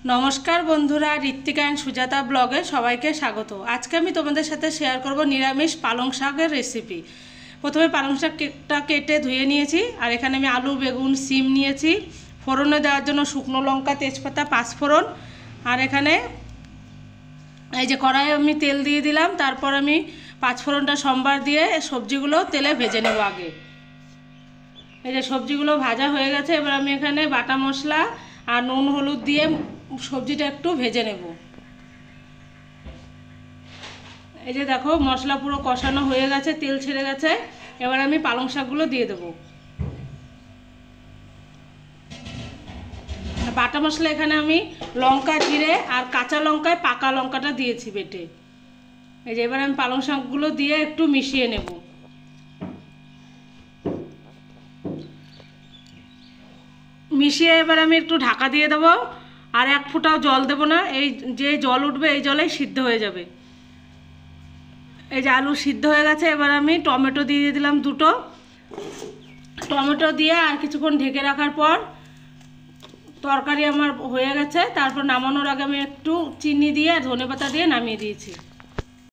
नमस्कार बंधुरा ऋत्विका एंड सुजाता ब्लगे सबाइके स्वागत। आज के आमी तोमादेर साथे शेयर करब निरामिष पालंग शाकेर रेसिपि। प्रथमे पालंग शाकटा केटे धुए निएछि और एखाने आमी आलू बेगुन सिम निएछि। फोड़ने देওয়ার জন্য शुकनो लंका तेजपाता पाँचफोड़न और एखाने এই যে কড়াইয়ে আমি তেল দিয়ে দিলাম। তারপর আমি পাঁচফোড়নটা সম্বার দিয়ে সবজিগুলো তেলে ভেজে নেব। আগে এই যে সবজিগুলো ভাজা হয়ে গেছে, এবার আমি এখানে বাটা মশলা আর নুন হলুদ দিয়ে সবজিটা একটু ভেজে নেব। এই যে দেখো মশলা পুরো কষানো হয়ে গেছে, তেল ছেড়ে গেছে। এবার আমি পালং শাকগুলো দিয়ে দেব। বাটা মশলা এখানে আমি লঙ্কা জিরে আর কাঁচা লঙ্কায় পাকা লঙ্কাটা দিয়েছি বেটে। এই যে এবার আমি পালং শাকগুলো দিয়ে একটু মিশিয়ে নেব। মিশিয়ে এবার আমি একটু ঢাকা দিয়ে দেবো আর এক ফোঁটাও জল দেব না। এই যে জল উঠবে এই জলেই সিদ্ধ হয়ে যাবে। এই যে আলু সিদ্ধ হয়ে গেছে, এবার আমি টমেটো দিয়ে দিলাম দুটো। টমেটো দিয়ে আর কিছুক্ষণ ঢেকে রাখার পর তরকারি আমার হয়ে গেছে। তারপর নামানোর আগে আমি একটু চিনি দিয়ে আর ধনেপাতা দিয়ে নামিয়ে দিয়েছি।